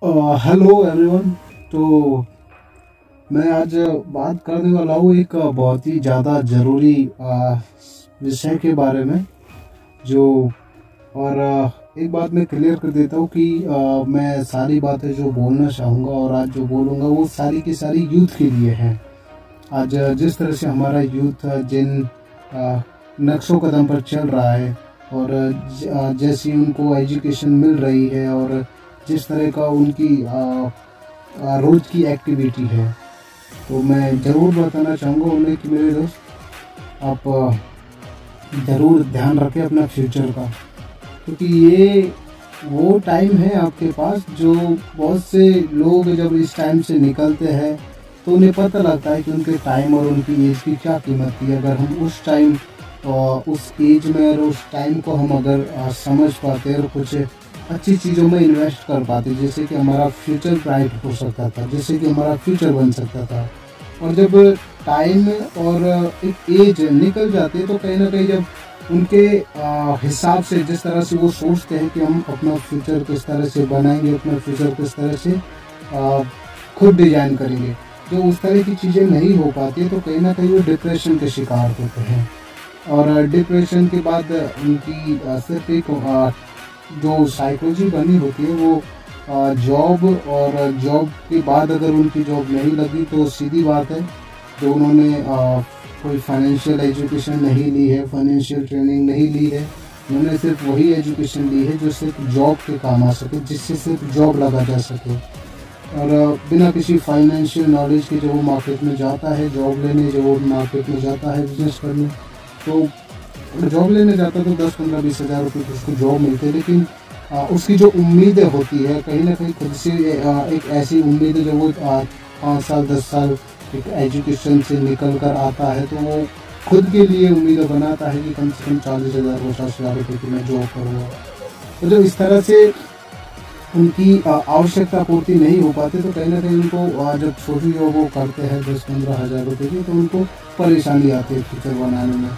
Hello everyone. तो मैं आज बात करने वाला हूँ एक बहुत ही ज़्यादा ज़रूरी विषय के बारे में। जो और एक बात मैं क्लियर कर देता हूँ कि मैं सारी बातें जो बोलना चाहूँगा और आज जो बोलूँगा वो सारी की सारी यूथ के लिए है। आज जिस तरह से हमारा यूथ जिन नक्शों कदम पर चल रहा है और जैसी उनको एजुकेशन मिल रही है और जिस तरह का उनकी रोज की एक्टिविटी है, तो मैं ज़रूर बताना चाहूँगा उन्हें कि मेरे दोस्त आप ज़रूर ध्यान रखें अपना फ्यूचर का, क्योंकि ये वो टाइम है आपके पास जो बहुत से लोग जब इस टाइम से निकलते हैं तो उन्हें पता लगता है कि उनके टाइम और उनकी एज की क्या कीमत थी। अगर हम उस टाइम उस एज में और उस टाइम को हम अगर समझ पाते और कुछ अच्छी चीज़ों में इन्वेस्ट कर पाते, जैसे कि हमारा फ्यूचर ब्राइट हो सकता था, जैसे कि हमारा फ्यूचर बन सकता था। और जब टाइम और एक एज निकल जाती है तो कहीं ना कहीं जब उनके हिसाब से जिस तरह से वो सोचते हैं कि हम अपना फ्यूचर किस तरह से बनाएंगे, अपना फ्यूचर किस तरह से खुद डिजाइन करेंगे, जो उस तरह की चीज़ें नहीं हो पाती तो कहीं ना कहीं वो डिप्रेशन के शिकार होते हैं। और डिप्रेशन के बाद उनकी सिर्फ एक जो साइकोलॉजी बनी होती है वो जॉब, और जॉब के बाद अगर उनकी जॉब नहीं लगी तो सीधी बात है जो उन्होंने कोई फाइनेंशियल एजुकेशन नहीं ली है, फाइनेंशियल ट्रेनिंग नहीं ली है, उन्होंने सिर्फ वही एजुकेशन ली है जो सिर्फ जॉब के काम आ सके, जिससे सिर्फ जॉब लगा जा सके। और बिना किसी फाइनेंशियल नॉलेज के जो वो मार्केट में जाता है जॉब लेने, जो वो मार्केट में जाता है बिजनेस करने, तो जॉब लेने जाता तो 10, 15, 20 हज़ार रुपये उसको जॉब मिलते हैं, लेकिन उसकी जो उम्मीदें होती है कहीं ना कहीं खुद से एक ऐसी उम्मीद है, जब वो 5 साल 10 साल एक एजुकेशन से निकल कर आता है तो वो खुद के लिए उम्मीदें बनाता है कि कम से कम 40,000 50,000 रुपये की मैं जॉब करूँगा। तो जब इस तरह से उनकी आवश्यकता पूर्ति नहीं हो पाती तो कहीं ना कहीं उनको जब छोटी जॉब वो करते हैं 10-15 हज़ार रुपये की, तो उनको परेशानी आती है फ्यूचर बनाने में।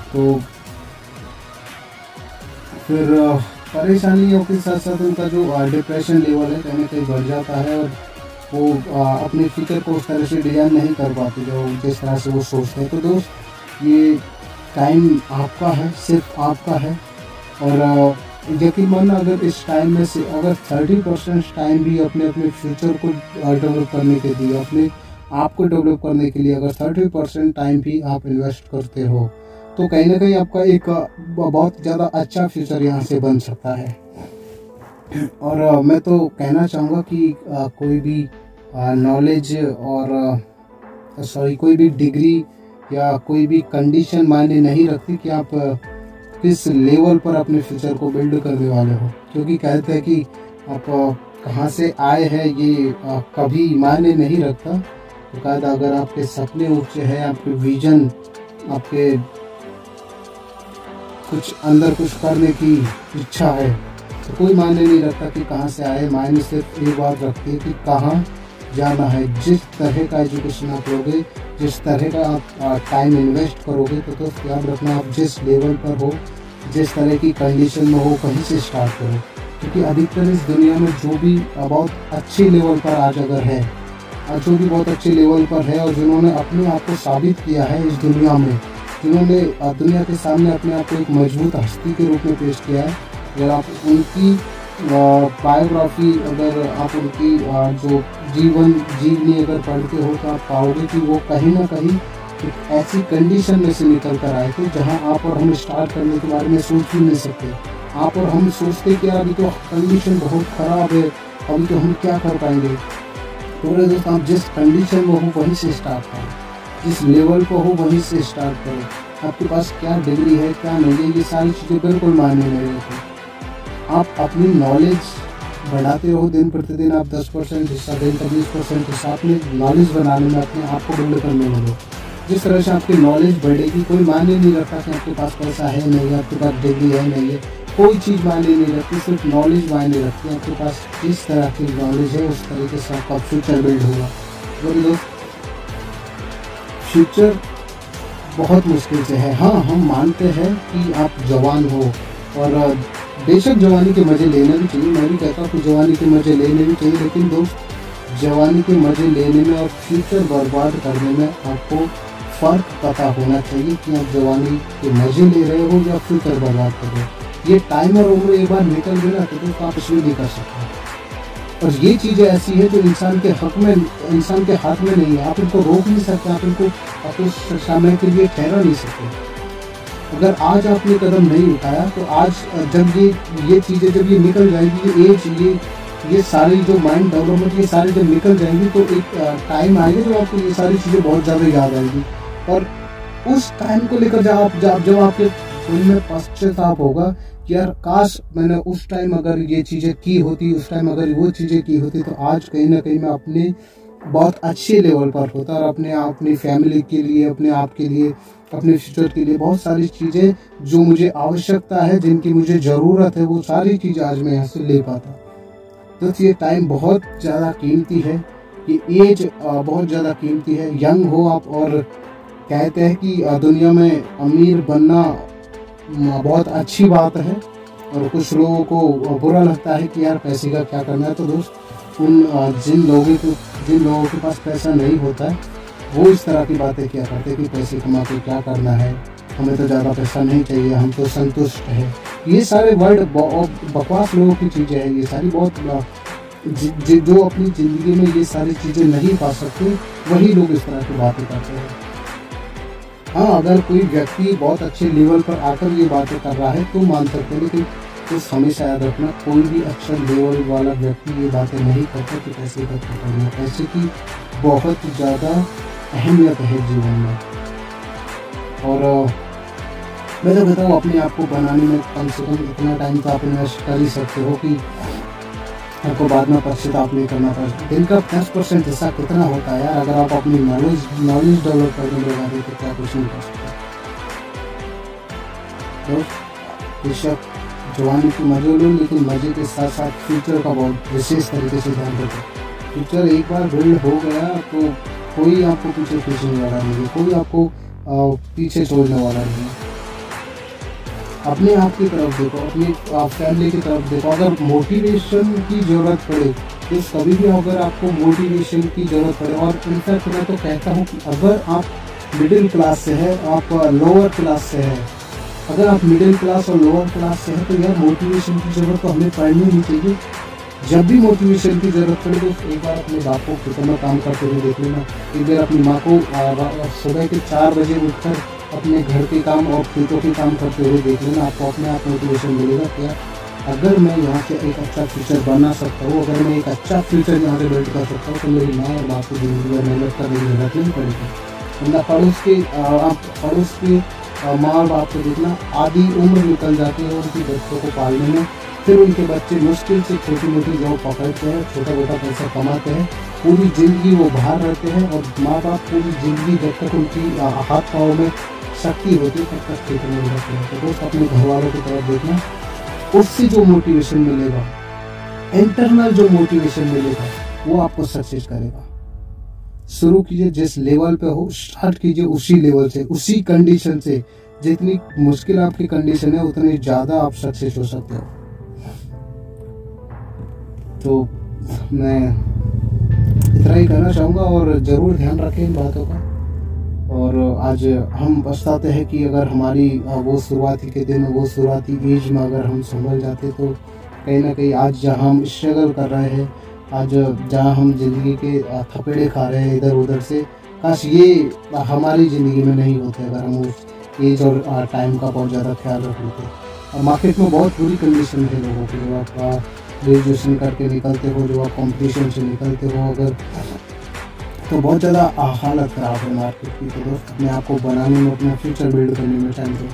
तो फिर परेशानियों के साथ साथ उनका जो डिप्रेशन लेवल है कहीं ना कहीं बढ़ जाता है और वो अपने फ्यूचर को उस तरह से डिजाइन नहीं कर पाते जो जिस तरह से वो सोचते हैं। तो दोस्त, ये टाइम आपका है, सिर्फ आपका है। और यकीन मानना, अगर इस टाइम में से अगर 30% टाइम भी अपने अपने फ्यूचर को डेवलप करने के लिए, अपने आप को डेवलप करने के लिए अगर 30% टाइम भी आप इन्वेस्ट करते हो तो कहीं ना कहीं आपका एक बहुत ज़्यादा अच्छा फ्यूचर यहाँ से बन सकता है। और मैं तो कहना चाहूँगा कि कोई भी नॉलेज और कोई भी डिग्री या कोई भी कंडीशन मायने नहीं रखती कि आप किस लेवल पर अपने फ्यूचर को बिल्ड करने वाले हो, क्योंकि कहते हैं कि आप कहाँ से आए हैं ये कभी मायने नहीं रखता। तो कहता अगर आपके सपने ऊंचे हैं, आपके विजन, आपके कुछ अंदर कुछ करने की इच्छा है, तो कोई मायने नहीं रखता कि कहाँ से आए, मायने सिर्फ ये बात रखती है कि कहाँ जाना है। जिस तरह का एजुकेशन आप लोगे, जिस तरह का आप टाइम इन्वेस्ट करोगे, तो दोस्त याद रखना आप जिस लेवल पर हो, जिस तरह की कंडीशन में हो, कहीं से स्टार्ट करो। क्योंकि अधिकतर इस दुनिया में जो भी बहुत अच्छी लेवल पर आज अगर है, जो भी बहुत अच्छे लेवल पर है और जिन्होंने अपने आप को साबित किया है इस दुनिया में, जिन्होंने दुनिया के सामने अपने आप को एक मजबूत हस्ती के रूप में पेश किया है, अगर आप उनकी बायोग्राफी, अगर आप उनकी जो जीवन जीवनी अगर पढ़ते हो तो आप पाओगे कि वो कहीं ना कहीं एक ऐसी कंडीशन में से निकल कर आए थे जहां आप और हम स्टार्ट करने के बारे में सोच ही नहीं सकते। आप और हम सोचते कि अभी तो कंडीशन बहुत ख़राब है, अभी तो हम क्या कर पाएंगे। तो मेरे दोस्त, आप जिस कंडीशन में हो वहीं से स्टार्ट करो, जिस लेवल को हो वहीं से स्टार्ट करो। आपके पास क्या डिग्री है, क्या नहीं है, ये सारी चीज़ें बिल्कुल मायने नहीं रखती। आप अपनी नॉलेज बढ़ाते हो दिन प्रतिदिन, आप 10% हिस्सा दें, 20% हिस्सा अपने नॉलेज बनाने में, अपने आप को बिल्ड करने में दो। जिस तरह से आपकी नॉलेज बढ़ेगी, कोई मायने नहीं रखता कि आपके पास पैसा है नहीं है, आपके पास डिग्री है नहीं है, कोई चीज़ मायने नहीं रखती, सिर्फ नॉलेज मायने रखती है। आपके पास जिस तरह की नॉलेज है उस तरीके से आपका फ्यूचर बिल्ड होगा। बोलिए, फ्यूचर बहुत मुश्किल से है। हाँ, हम मानते हैं कि आप जवान हो और बेशक जवानी के मज़े लेने भी चाहिए, मैं भी कहता हूँ कि जवानी के मज़े लेने भी चाहिए, लेकिन दोस्त जवानी के मज़े लेने में और फ्यूचर बर्बाद करने में आपको फ़र्क पता होना चाहिए कि आप जवानी के मज़े ले रहे हो या फ्यूचर बर्बाद कर रहे हो। ये टाइम और उम्र एक बार निकल गई ना तो आप कुछ भी नहीं कर सकते। और ये चीज़ें ऐसी है जो इंसान के हक में, इंसान के हाथ में नहीं है। आप इनको रोक नहीं सकते, आप इनको अपने समय के लिए ठहरा नहीं सकते। अगर आज आपने कदम नहीं उठाया तो आज जब ये चीज़ें जब ये निकल जाएगी, ये एज, ये सारी जो माइंड डेवलपमेंट, ये सारी जब निकल जाएंगी तो एक टाइम आएगा जब आपको ये सारी चीज़ें बहुत ज़्यादा याद आएगी। और उस टाइम को लेकर जब आपके दिल में पश्चाताप होगा कि यार काश मैंने उस टाइम अगर ये चीज़ें की होती, उस टाइम अगर वो चीज़ें की होती तो आज कहीं ना कहीं मैं अपने बहुत अच्छे लेवल पर होता और अपनी फैमिली के लिए, अपने आप के लिए, अपने फ्यूचर के लिए बहुत सारी चीज़ें जो मुझे आवश्यकता है, जिनकी मुझे ज़रूरत है, वो सारी चीज़ें आज मैं यहाँ से ले पाता। तो ये टाइम बहुत ज़्यादा कीमती है, ये एज बहुत ज़्यादा कीमती है। यंग हो आप, और कहते हैं कि दुनिया में अमीर बनना बहुत अच्छी बात है और कुछ लोगों को बुरा लगता है कि यार पैसे का क्या करना है। तो दोस्त जिन लोगों के पास पैसा नहीं होता है वो इस तरह की बातें क्या करते हैं कि पैसे कमा के क्या करना है, हमें तो ज़्यादा पैसा नहीं चाहिए, हम तो संतुष्ट है। ये सारे वर्ड बकवास लोगों की चीज़ें हैं। ये सारी बहुत जो अपनी ज़िंदगी में ये सारी चीज़ें नहीं पा सकते वही लोग इस तरह की बातें करते हैं। हाँ, अगर कोई व्यक्ति बहुत अच्छे लेवल पर आकर ये बातें कर रहा है तो मान सकते हैं, लेकिन इस हमेशा याद रखना कोई भी अच्छा लेवल वाला व्यक्ति ये बातें नहीं करता कि पैसे इकट्ठा करना। पैसे की बहुत ज़्यादा अहमियत है जीवन में। और मैं तो कहता हूँ अपने आप को बनाने में कम से कम इतना टाइम तो आप इन्वेस्ट कर ही सकते हो कि आपको बाद में पश्चाताप नहीं करना पड़े। दिन का 10% हिस्सा कितना होता है यार, अगर आप अपनी नॉलेज डेवलप करने में लगा दें तो क्या कुछ नहीं कर सकते। तो बेशक जवानी की मजे लो, लेकिन मजे के साथ साथ फ्यूचर का बहुत विशेष तरीके से ध्यान रखें। फ्यूचर एक बार बिल्ड हो गया तो कोई आपको पीछे खींचने वाला नहीं है, कोई आपको पीछे छोड़ने वाला नहीं है। अपने आप की तरफ देखो, अपनी फैमिली की तरफ देखो। अगर मोटिवेशन की ज़रूरत पड़े तो कभी भी अगर आपको मोटिवेशन की ज़रूरत पड़े, और इनफैक्ट मैं तो कहता हूँ कि अगर आप मिडिल क्लास से है, आप लोअर क्लास से है, अगर आप मिडिल क्लास और लोअर क्लास से है तो यार मोटिवेशन की ज़रूरत तो हमें पड़नी नहीं चाहिए। जब भी मोटिवेशन की ज़रूरत पड़े तो एक बार अपने बाप को खेतों में काम करते हुए देख लेना, एक बार अपनी माँ को सुबह के 4 बजे उठकर अपने घर के काम और खेतों के काम करते हुए देख लेना। आपको अपने आप मोटिवेशन मिलेगा कि अगर मैं यहाँ से एक अच्छा फ्यूचर बना सकता हूँ, अगर मैं एक अच्छा फ्यूचर यहाँ से बिल्ड कर सकता हूँ तो मेरी माँ और बाप को जिंदगी में मेहनत करने की जरूरत नहीं पड़ेगी। वरना पड़ोस के माँ और बाप को देखना, आधी उम्र निकल जाती है उनकी बच्चों को पालने में, फिर उनके बच्चे मुश्किल से छोटी मोटी जॉब पकड़ते हैं, छोटा मोटा पैसा कमाते हैं, पूरी ज़िंदगी वो बाहर रहते हैं, और माँ बाप पूरी ज़िंदगी जब तक उनकी हाथ पाँव में शक्ति होती है तब तक खेतों में रहते हैं। तो दोस्त अपने घर वालों की तरफ देखना, उससे जो मोटिवेशन मिलेगा, इंटरनल जो मोटिवेशन मिलेगा वो आपको सक्सेस करेगा। शुरू कीजिए जिस लेवल पे हो, स्टार्ट कीजिए उसी लेवल से, उसी कंडीशन से। जितनी मुश्किल आपकी कंडीशन है उतनी ज़्यादा आप सक्सेस हो सकते हो। तो मैं इतना ही कहना चाहूँगा, और ज़रूर ध्यान रखें इन बातों का। और आज हम पछताते हैं कि अगर हमारी वो शुरुआती के दिन, वो शुरुआती एज में अगर हम संभल जाते तो कहीं ना कहीं आज जहाँ हम स्ट्रगल कर रहे हैं, आज जहाँ हम ज़िंदगी के थपेड़े खा रहे हैं इधर उधर से, काश ये हमारी ज़िंदगी में नहीं होते अगर हम उस एज और टाइम का बहुत ज़्यादा ख्याल रख लेते। और मार्केट में बहुत बुरी कंडीशन है लोगों की, जो आप ग्रेजुएशन करके निकलते हो, जो आप कॉम्पिटिशन से निकलते हो अगर, तो बहुत ज़्यादा हालत ख़राब है मार्केट की। तो दोस्त अपने आप को बनाने में, अपना फ्यूचर बिल्ड करने में टाइम दो।